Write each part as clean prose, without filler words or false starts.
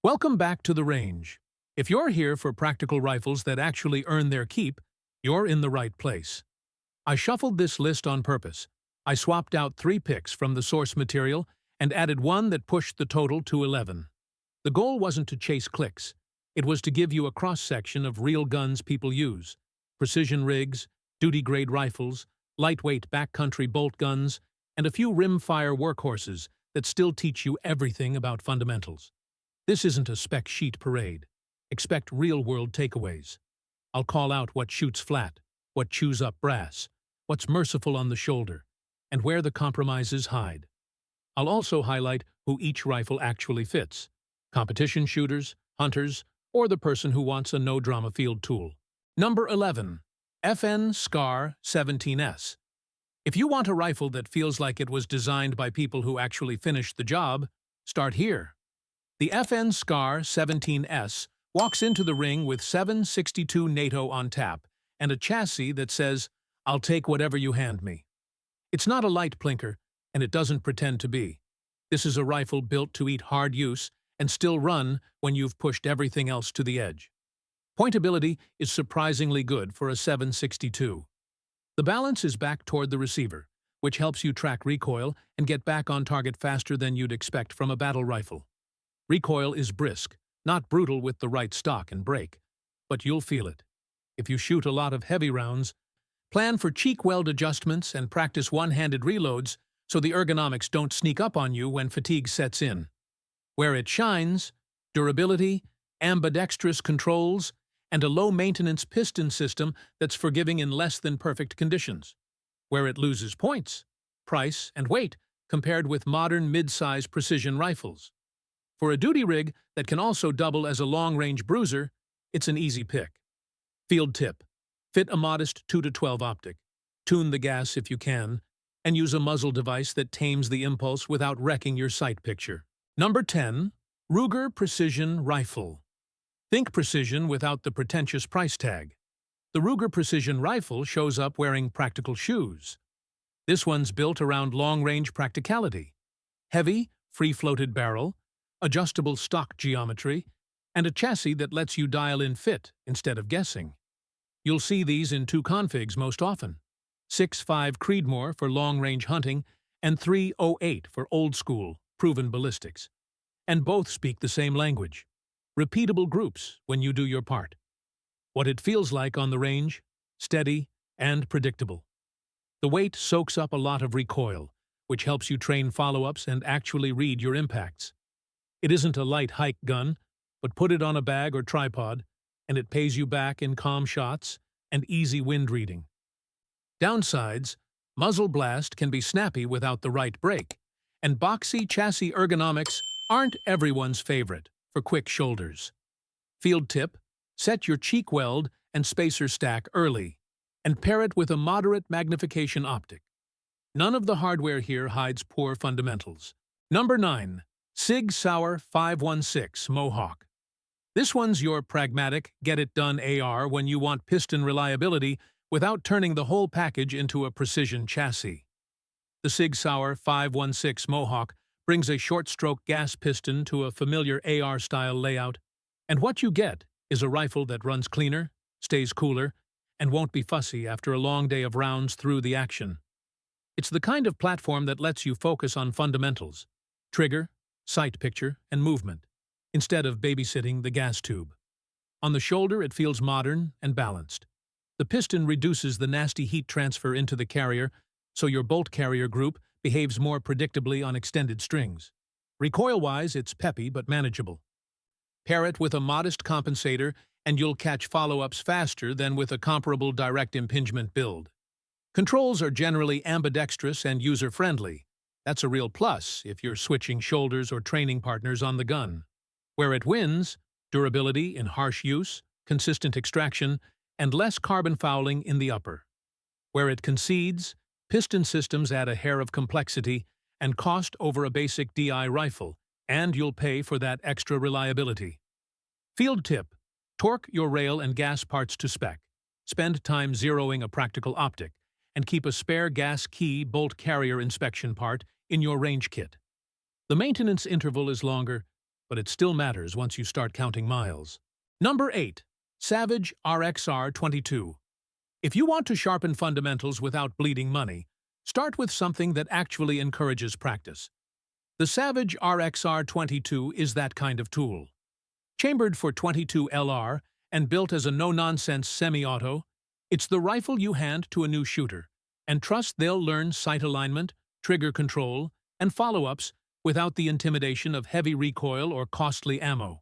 Welcome back to the range. If you're here for practical rifles that actually earn their keep, you're in the right place. I shuffled this list on purpose. I swapped out 3 picks from the source material and added one that pushed the total to 11. The goal wasn't to chase clicks. It was to give you a cross-section of real guns people use: precision rigs, duty-grade rifles, lightweight backcountry bolt guns, and a few rim-fire workhorses that still teach you everything about fundamentals. This isn't a spec sheet parade. Expect real-world takeaways. I'll call out what shoots flat, what chews up brass, what's merciful on the shoulder, and where the compromises hide. I'll also highlight who each rifle actually fits: competition shooters, hunters, or the person who wants a no-drama field tool. Number 11. FN SCAR 17S. If you want a rifle that feels like it was designed by people who actually finished the job, start here. The FN SCAR 17S walks into the ring with 7.62 NATO on tap and a chassis that says, "I'll take whatever you hand me." It's not a light plinker, and it doesn't pretend to be. This is a rifle built to eat hard use and still run when you've pushed everything else to the edge. Pointability is surprisingly good for a 7.62. The balance is back toward the receiver, which helps you track recoil and get back on target faster than you'd expect from a battle rifle. Recoil is brisk, not brutal with the right stock and brake, but you'll feel it. If you shoot a lot of heavy rounds, plan for cheek weld adjustments and practice one-handed reloads so the ergonomics don't sneak up on you when fatigue sets in. Where it shines: durability, ambidextrous controls, and a low-maintenance piston system that's forgiving in less-than-perfect conditions. Where it loses points: price and weight compared with modern mid-size precision rifles. For a duty rig that can also double as a long-range bruiser, it's an easy pick. Field tip: fit a modest 2-12 optic, tune the gas if you can, and use a muzzle device that tames the impulse without wrecking your sight picture. Number 10. Ruger Precision Rifle. Think precision without the pretentious price tag. The Ruger Precision Rifle shows up wearing practical shoes. This one's built around long-range practicality: heavy, free-floated barrel, adjustable stock geometry, and a chassis that lets you dial in fit instead of guessing. You'll see these in 2 configs most often: 6.5 Creedmoor for long-range hunting and 3.08 for old-school, proven ballistics. And both speak the same language: repeatable groups when you do your part. What it feels like on the range: steady and predictable. The weight soaks up a lot of recoil, which helps you train follow-ups and actually read your impacts. It isn't a light hike gun, but put it on a bag or tripod, and it pays you back in calm shots and easy wind reading. Downsides: muzzle blast can be snappy without the right brake, and boxy chassis ergonomics aren't everyone's favorite for quick shoulders. Field tip: set your cheek weld and spacer stack early, and pair it with a moderate magnification optic. None of the hardware here hides poor fundamentals. Number 9. Sig Sauer 516 Mohawk. This one's your pragmatic, get-it-done AR when you want piston reliability without turning the whole package into a precision chassis. The Sig Sauer 516 Mohawk brings a short-stroke gas piston to a familiar AR-style layout, and what you get is a rifle that runs cleaner, stays cooler, and won't be fussy after a long day of rounds through the action. It's the kind of platform that lets you focus on fundamentals: trigger, sight picture, and movement, instead of babysitting the gas tube. On the shoulder, it feels modern and balanced. The piston reduces the nasty heat transfer into the carrier, so your bolt carrier group behaves more predictably on extended strings. Recoil-wise, it's peppy but manageable. Pair it with a modest compensator, and you'll catch follow-ups faster than with a comparable direct impingement build. Controls are generally ambidextrous and user-friendly. That's a real plus if you're switching shoulders or training partners on the gun. Where it wins: durability in harsh use, consistent extraction, and less carbon fouling in the upper. Where it concedes: piston systems add a hair of complexity and cost over a basic DI rifle, and you'll pay for that extra reliability. Field tip: torque your rail and gas parts to spec. Spend time zeroing a practical optic, and keep a spare gas key bolt carrier inspection part in your range kit. The maintenance interval is longer, but it still matters once you start counting miles. Number 8. Savage RXR-22. If you want to sharpen fundamentals without bleeding money, start with something that actually encourages practice. The Savage RXR-22 is that kind of tool. Chambered for 22 LR and built as a no-nonsense semi-auto, it's the rifle you hand to a new shooter, and trust they'll learn sight alignment, trigger control, and follow-ups without the intimidation of heavy recoil or costly ammo.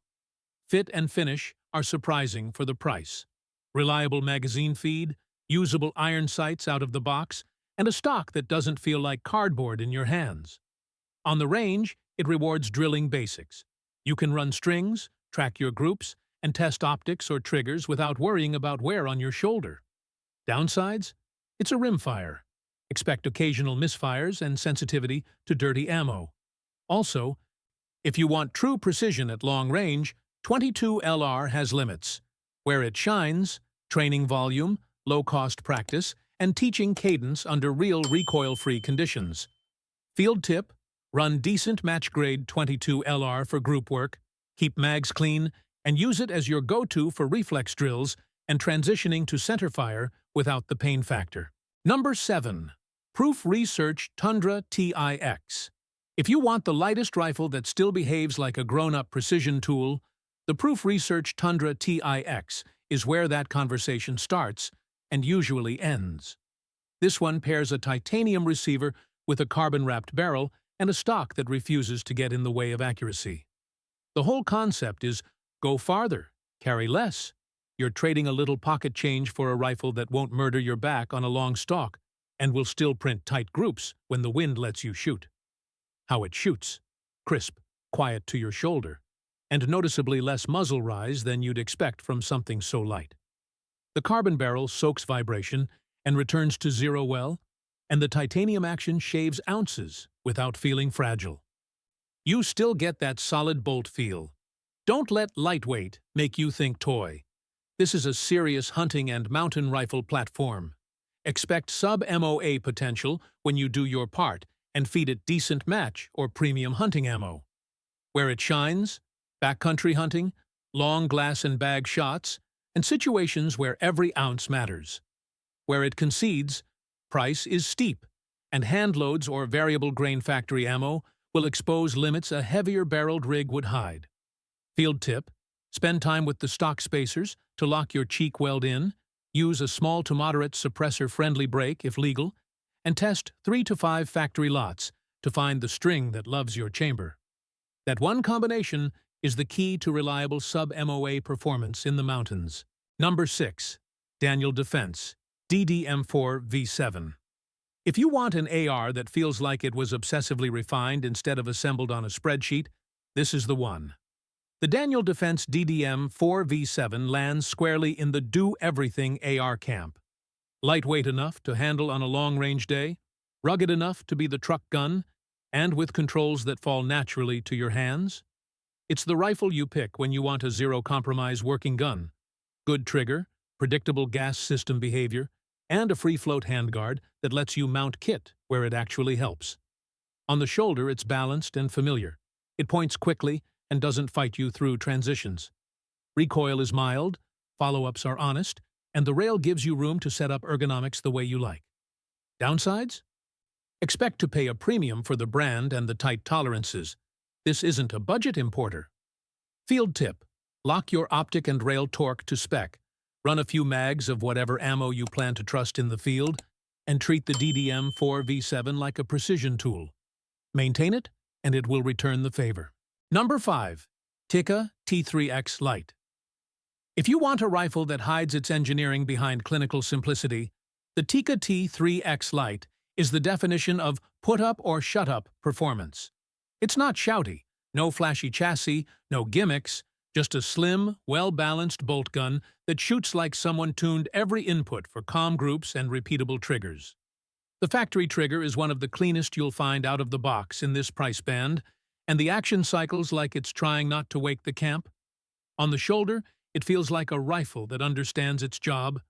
Fit and finish are surprising for the price. Reliable magazine feed, usable iron sights out of the box, and a stock that doesn't feel like cardboard in your hands. On the range, it rewards drilling basics. You can run strings, track your groups, and test optics or triggers without worrying about wear on your shoulder. Downsides? It's a rimfire. Expect occasional misfires and sensitivity to dirty ammo. Also, if you want true precision at long range, 22 LR has limits. Where it shines, training volume, low-cost practice, and teaching cadence under real recoil-free conditions. Field tip: run decent match-grade 22 LR for group work, keep mags clean, and use it as your go-to for reflex drills and transitioning to centerfire without the pain factor. Number 7. Proof Research Tundra TIX. If you want the lightest rifle that still behaves like a grown-up precision tool, the Proof Research Tundra TIX is where that conversation starts and usually ends. This one pairs a titanium receiver with a carbon-wrapped barrel and a stock that refuses to get in the way of accuracy. The whole concept is go farther, carry less. You're trading a little pocket change for a rifle that won't murder your back on a long stalk and will still print tight groups when the wind lets you shoot. How it shoots: crisp, quiet to your shoulder, and noticeably less muzzle rise than you'd expect from something so light. The carbon barrel soaks vibration and returns to zero well, and the titanium action shaves ounces without feeling fragile. You still get that solid bolt feel. Don't let lightweight make you think toy. This is a serious hunting and mountain rifle platform. Expect sub-MOA potential when you do your part and feed it decent match or premium hunting ammo. Where it shines: backcountry hunting, long glass and bag shots, and situations where every ounce matters. Where it concedes: price is steep, and handloads or variable grain factory ammo will expose limits a heavier-barreled rig would hide. Field tip: spend time with the stock spacers to lock your cheek weld in, use a small to moderate suppressor-friendly break if legal, and test 3 to 5 factory lots to find the string that loves your chamber. That one combination is the key to reliable sub-MOA performance in the mountains. Number 6. Daniel Defense DDM4 V7. If you want an AR that feels like it was obsessively refined instead of assembled on a spreadsheet, this is the one. The Daniel Defense DDM4 V7 lands squarely in the do-everything AR camp. Lightweight enough to handle on a long-range day, rugged enough to be the truck gun, and with controls that fall naturally to your hands. It's the rifle you pick when you want a zero-compromise working gun. Good trigger, predictable gas system behavior, and a free-float handguard that lets you mount kit where it actually helps. On the shoulder, it's balanced and familiar. It points quickly and doesn't fight you through transitions. Recoil is mild, follow-ups are honest, and the rail gives you room to set up ergonomics the way you like. Downsides? Expect to pay a premium for the brand and the tight tolerances. This isn't a budget importer. Field tip: lock your optic and rail torque to spec, run a few mags of whatever ammo you plan to trust in the field, and treat the DDM4 V7 like a precision tool. Maintain it, and it will return the favor. Number 5. Tikka T3X Lite. If you want a rifle that hides its engineering behind clinical simplicity, the Tikka T3X Lite is the definition of put-up or shut-up performance. It's not shouty, no flashy chassis, no gimmicks, just a slim, well-balanced bolt gun that shoots like someone tuned every input for calm groups and repeatable triggers. The factory trigger is one of the cleanest you'll find out of the box in this price band, and the action cycles like it's trying not to wake the camp. On the shoulder, it feels like a rifle that understands its job,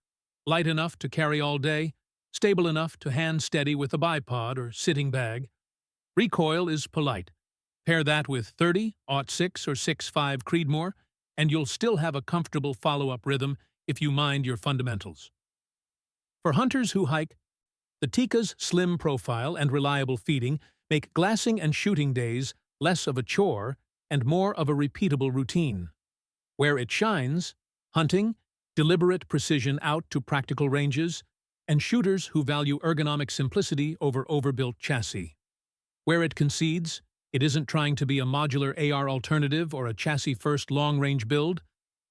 light enough to carry all day, stable enough to hand steady with a bipod or sitting bag. Recoil is polite, Pair that with 30-06 or 6.5 Creedmoor, and you'll still have a comfortable follow-up rhythm if you mind your fundamentals. For hunters who hike, the Tikka's slim profile and reliable feeding make glassing and shooting days less of a chore and more of a repeatable routine. Where it shines, hunting, deliberate precision out to practical ranges, and shooters who value ergonomic simplicity over overbuilt chassis. Where it concedes, it isn't trying to be a modular AR alternative or a chassis-first long-range build.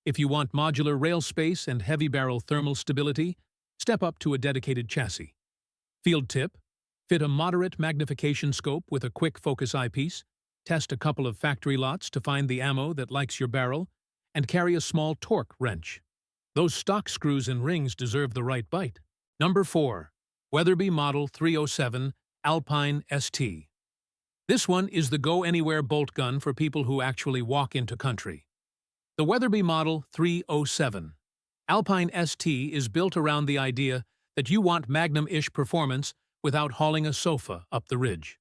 If you want modular rail space and heavy barrel thermal stability, step up to a dedicated chassis. Field tip: fit a moderate magnification scope with a quick focus eyepiece, test a couple of factory lots to find the ammo that likes your barrel, and carry a small torque wrench. Those stock screws and rings deserve the right bite. Number 4. Weatherby Model 307 Alpine ST. This one is the go-anywhere bolt gun for people who actually walk into country. The Weatherby Model 307 Alpine ST is built around the idea that you want Magnum-ish performance without hauling a sofa up the ridge.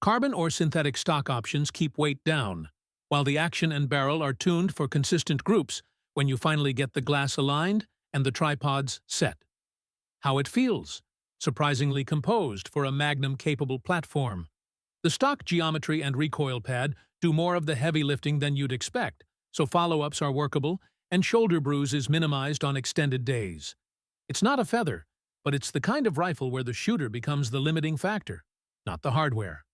Carbon or synthetic stock options keep weight down, while the action and barrel are tuned for consistent groups when you finally get the glass aligned and the tripods set. How it feels: surprisingly composed for a Magnum-capable platform. The stock geometry and recoil pad do more of the heavy lifting than you'd expect, so follow-ups are workable and shoulder bruise is minimized on extended days. It's not a feather, but it's the kind of rifle where the shooter becomes the limiting factor, not the hardware.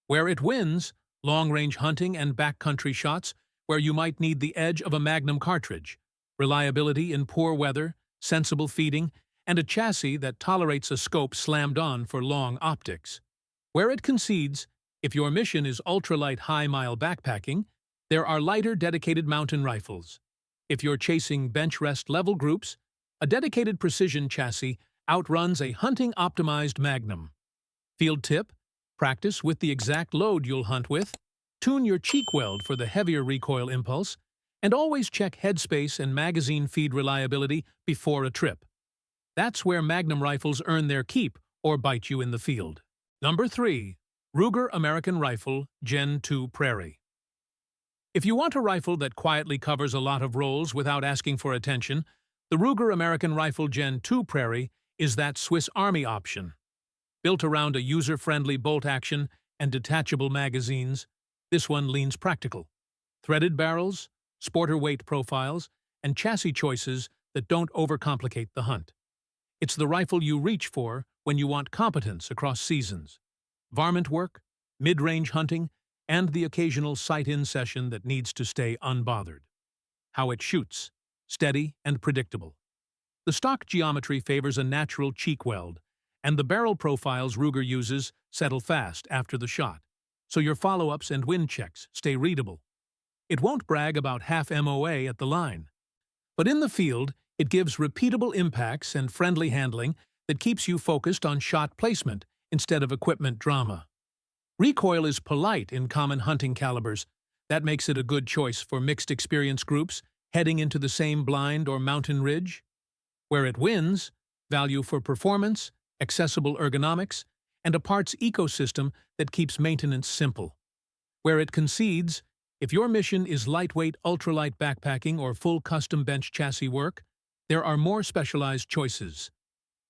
Where it wins, long-range hunting and backcountry shots where you might need the edge of a Magnum cartridge, reliability in poor weather, sensible feeding, and a chassis that tolerates a scope slammed on for long optics. Where it concedes, if your mission is ultralight high-mile backpacking, there are lighter dedicated mountain rifles. If you're chasing bench rest level groups, a dedicated precision chassis outruns a hunting-optimized Magnum. Field tip: practice with the exact load you'll hunt with, tune your cheek weld for the heavier recoil impulse, and always check headspace and magazine feed reliability before a trip. That's where Magnum rifles earn their keep or bite you in the field. Number 3. Ruger American Rifle Gen 2 Prairie. If you want a rifle that quietly covers a lot of roles without asking for attention, the Ruger American Rifle Gen 2 Prairie is that Swiss Army option. Built around a user-friendly bolt action and detachable magazines, this one leans practical. Threaded barrels, sporter weight profiles, and chassis choices that don't overcomplicate the hunt. It's the rifle you reach for when you want competence across seasons, varmint work, mid-range hunting, and the occasional sight-in session that needs to stay unbothered. How it shoots: steady and predictable. The stock geometry favors a natural cheek weld, and the barrel profiles Ruger uses settle fast after the shot, so your follow-ups and wind checks stay readable. It won't brag about half MOA at the line, but in the field, it gives repeatable impacts and friendly handling that keeps you focused on shot placement instead of equipment drama. Recoil is polite in common hunting calibers. That makes it a good choice for mixed experience groups heading into the same blind or mountain ridge. Where it wins, value for performance, accessible ergonomics, and a parts ecosystem that keeps maintenance simple. Where it concedes, if your mission is lightweight ultralight backpacking or full custom bench chassis work, there are more specialized choices.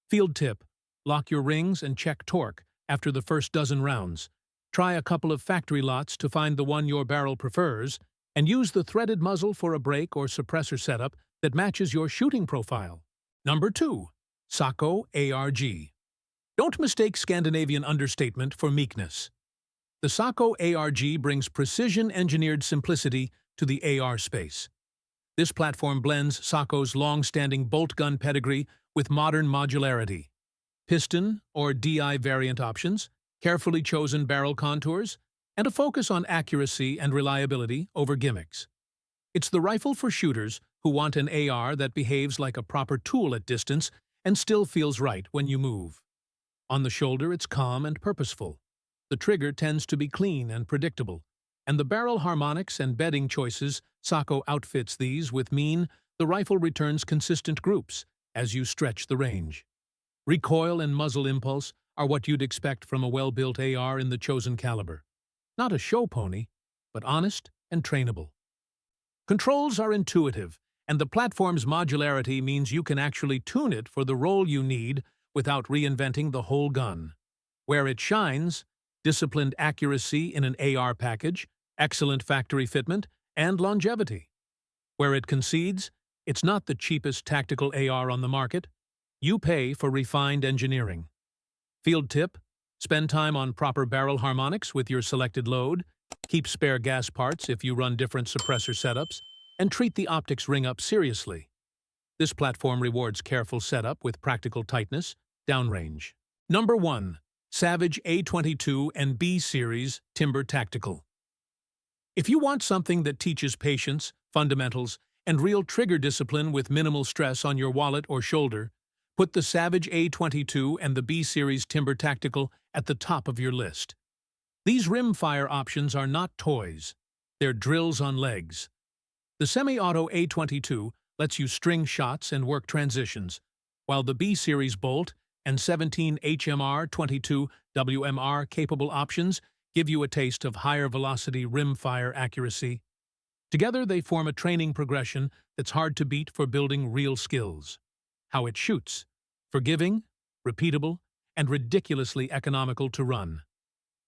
Field tip: lock your rings and check torque after the first dozen rounds. Try a couple of factory lots to find the one your barrel prefers, and use the threaded muzzle for a brake or suppressor setup that matches your shooting profile. Number 2. Sako ARG. Don't mistake Scandinavian understatement for meekness. The Sako ARG brings precision-engineered simplicity to the AR space. This platform blends Sako's long-standing bolt gun pedigree with modern modularity. Piston or DI variant options, carefully chosen barrel contours, and a focus on accuracy and reliability over gimmicks. It's the rifle for shooters who want an AR that behaves like a proper tool at distance and still feels right when you move. On the shoulder, it's calm and purposeful. The trigger tends to be clean and predictable, and the barrel harmonics and bedding choices Sako outfits these with mean the rifle returns consistent groups as you stretch the range. Recoil and muzzle impulse are what you'd expect from a well-built AR in the chosen caliber. Not a show pony, but honest and trainable. Controls are intuitive, and the platform's modularity means you can actually tune it for the role you need without reinventing the whole gun. Where it shines, disciplined accuracy in an AR package, excellent factory fitment, and longevity. Where it concedes, it's not the cheapest tactical AR on the market. You pay for refined engineering. Field tip: spend time on proper barrel harmonics with your selected load, keep spare gas parts if you run different suppressor setups, and treat the optics ring-up seriously. This platform rewards careful setup with practical tightness, downrange. Number 1. Savage A22 and B Series Timber Tactical. If you want something that teaches patience, fundamentals, and real trigger discipline with minimal stress on your wallet or shoulder, put the Savage A22 and the B Series Timber Tactical at the top of your list. These rimfire options are not toys. They're drills on legs. The semi-auto A22 lets you string shots and work transitions, while the B Series bolt and 17 HMR 22 WMR capable options give you a taste of higher velocity rimfire accuracy. Together they form a training progression that's hard to beat for building real skills. How it shoots: forgiving, repeatable, and ridiculously economical to run.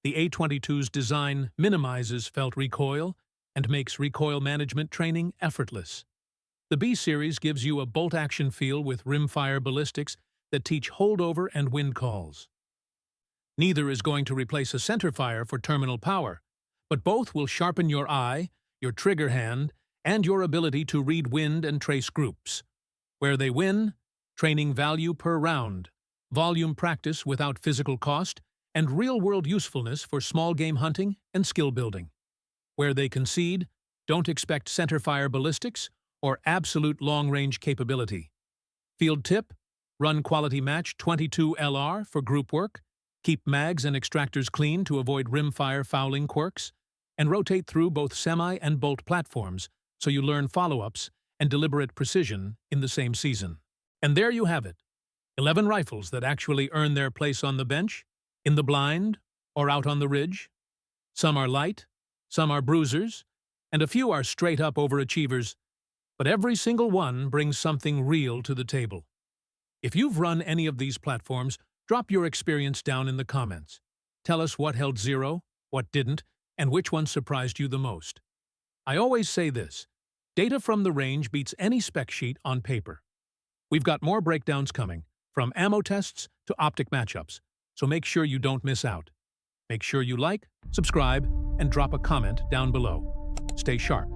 The A22's design minimizes felt recoil and makes recoil management training effortless. The B Series gives you a bolt-action feel with rimfire ballistics that teach holdover and wind calls. Neither is going to replace a centerfire for terminal power, but both will sharpen your eye, your trigger hand, and your ability to read wind and trace groups. Where they win: training value per round, volume practice without physical cost, and real-world usefulness for small game hunting and skill building. Where they concede: don't expect centerfire ballistics or absolute long-range capability. Field tip: run quality match 22 LR for group work, keep mags and extractors clean to avoid rimfire fouling quirks, and rotate through both semi and bolt platforms so you learn follow-ups and deliberate precision in the same season. And there you have it. 11 rifles that actually earn their place on the bench, in the blind, or out on the ridge. Some are light, some are bruisers, and a few are straight-up overachievers, but every single one brings something real to the table. If you've run any of these platforms, drop your experience down in the comments. Tell us what held zero, what didn't, and which one surprised you the most. I always say this: data from the range beats any spec sheet on paper. We've got more breakdowns coming, from ammo tests to optic matchups, so make sure you don't miss out. Make sure you like, subscribe, and drop a comment down below. Stay sharp.